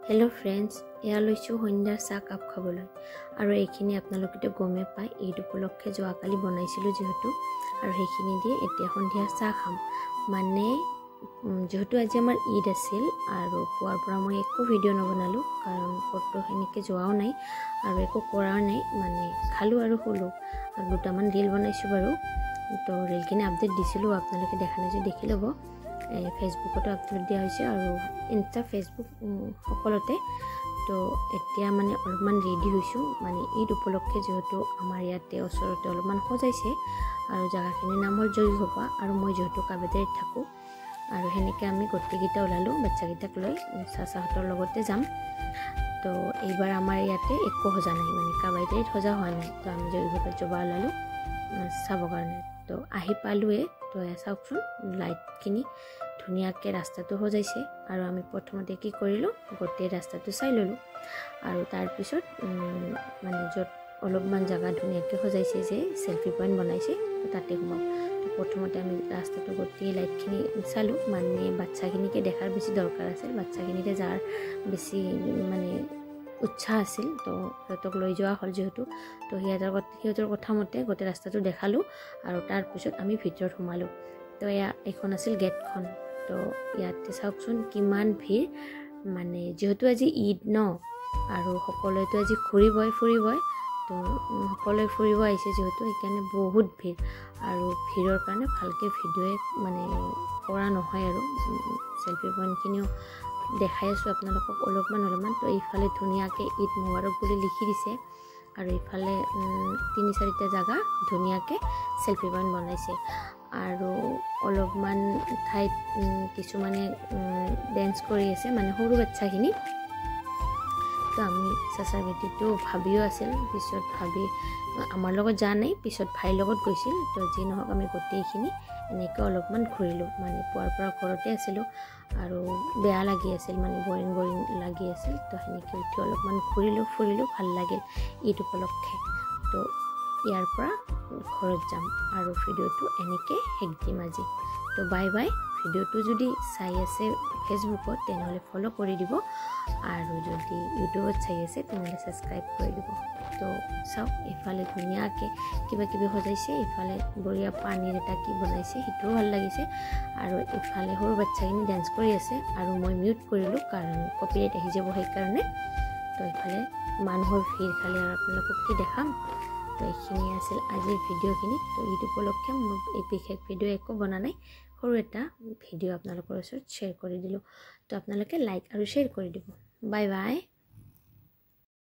hello friends या lasso सन्ध्यार चाह काप खाবলৈ আৰু এইখিনি আপোনালোকে গমে পায় ঈদ উপলক্ষে যোৱাকালি বনাইছিলো যেহেতু আৰু সেইখিনি দিয়ে এতিয়া সন্ধিয়া চাহ খাম মানে যেহেতু আজি আমাৰ ঈদ আছিল আৰু পুৱাৰ পৰা মই একো ভিডিও নবনালো কাৰণ ফটো হেনিকে যোৱাও নাই আৰু একো কৰা নাই মানে খালো আৰু হলো আৰু দুটামান ৰীল বনাইছো বাৰু তো ৰীলখিনি আপডেট দিছিলো আপোনালোকে দেখা নাই যে দেখি লব फेसबुकतो अपलोड दिया হৈছে আৰু ইনষ্টা ফেসবুক সকলোতে তো এতিয়া মানে অলপমান ৰেডি হৈছো মানে ঈদ উপলক্ষে যেহেতু আমাৰ ইয়াতে ওচৰতে অলপমান সজাইছে আৰু জায়গাখিনিৰ নাম হ'ল জয়হোপা আৰু মই যেহেতু কাবেদাৰীত থাকো আৰু হেনেকে আমি গট্টিগিটা ওলালো বাচ্চাগিটাক লৈ চাচাহঁতৰ লগতে যাম তো এইবাৰ আমাৰ ইয়াতে একো সজা নাই মানে কাবেদাৰীত সজা হোৱা নাই তো আমি জয়হোপাত যাব ওলালো চাব কাৰণে তো আহি পালোৱে তো চাওকচোন লাইটখিনি ধুনিয়াকে ৰাস্তাটো সজাইছে আৰু আমি প্ৰথমতে কি কৰিলো গোটেই ৰাস্তাটো চাই ললো আৰু তাৰ পিছত মানে যত অলপমান জায়গা ধুনিয়াকে সজাইছে যে সেলফি পইণ্ট বনাইছে তো তাতে ঘুমাম তো প্ৰথমতে আমি ৰাস্তাটো গোটেই লাইটখিনি চালো মানে বাচ্চাখিনিকে দেখাৰ বেছি দৰকাৰ আছিল বাচ্চাখিনিতে যাৰ বেছি মানে উৎসাহ আছিল তো সিহঁতক লৈ যোৱা হল যেহেতু তো সিহঁতৰ কথা মতে গোটেই ৰাস্তাটো দেখালো আৰু তাৰ পিছত আমি ভিতৰত সোমালো তো এখন আছিল গেটখন তো ইয়াতে চাওকচোন কিমান ভিৰ মানে যেহেতু আজি ঈদ ন আৰু সকলোৱেতো আজি ফুৰিবই তো সকলোৱে ফুৰিব আহিছে যেহেতু সেইকাৰণে বহুত ভিৰ আৰু ভিৰৰ কাৰণে ভালকে ভিডিঅ মানে কৰা নহয় আৰু সেলফি পইণ্টখিনিও দেখাই আছো আপোনালোকক অলপমান তো এইফালে ধুনিয়াকে ঈদ মুবাৰক বুলি লিখি দিছে আৰু এইফালে 3-4টা জায়গা ধুনিয়াকে সেলফি পইণ্ট বনাইছে আৰু অলপমান ঠাইত কিছুমানে ড্যান্স কৰি আছে মানে সৰু বাচ্চাখিনি তো আমি চাচাৰ বেটিটো ভাবিও আছিল পিছত ভাবি আমাৰ লগত যা নাই পিছত ভাইৰ লগত গৈছিল তো যি নহওক আমি গোটেইখিনি এনেকৈ অলপমান ঘূৰিলো মানে পুৱাৰ পৰা ঘৰতে আছিলো আৰু বেয়া লাগি আছিল মানে বৰিং লাগি আছিল তো হেনেকৈ উঠি অলপমান ফুৰিলো ভাল লাগিল ঈদ উপলক্ষে তো ইয়াৰ পৰা ঘৰত যাম আৰু ভিডিওটো এনেকৈ শেষ দিম আজি তো বাই বাই ভিডিওটো যদি চাই আছে ফেসবুকত তেনেহলে ফলো কৰি দিব আৰু যদি ইউটিউবত চাই আছে তেনেহলে সাবস্ক্ৰাইব কৰি দিব তো চাও ইফালে ধুনিয়াকে কিবা সজাইছে ইফালে বৰিয়া পানীৰ এটা কি বনাইছে হিটো ভাল লাগিছে আৰু ইফালে সৰু বাচ্চাখিনি ডান্স কৰি আছে আৰু মই মিউট কৰিলো কাৰণ কপিৰাইট আহি যাব সেই কাৰণে তো ইফালে মানুহৰ ভিৰ খালি আৰু আপোনালোকক কি দেখাম তো এইখিনি আছিল আজিৰ ভিডিওখিনি তো ঈদ উপলক্ষে মোৰ এই বিশেষ ভিডিও একো বনা নাই সৰু এটা ভিডিও আপোনালোকৰ ওচৰত শ্বেয়াৰ কৰি দিলো তো আপোনালোকে লাইক আৰু শ্বেয়াৰ কৰি দিব বাই বাই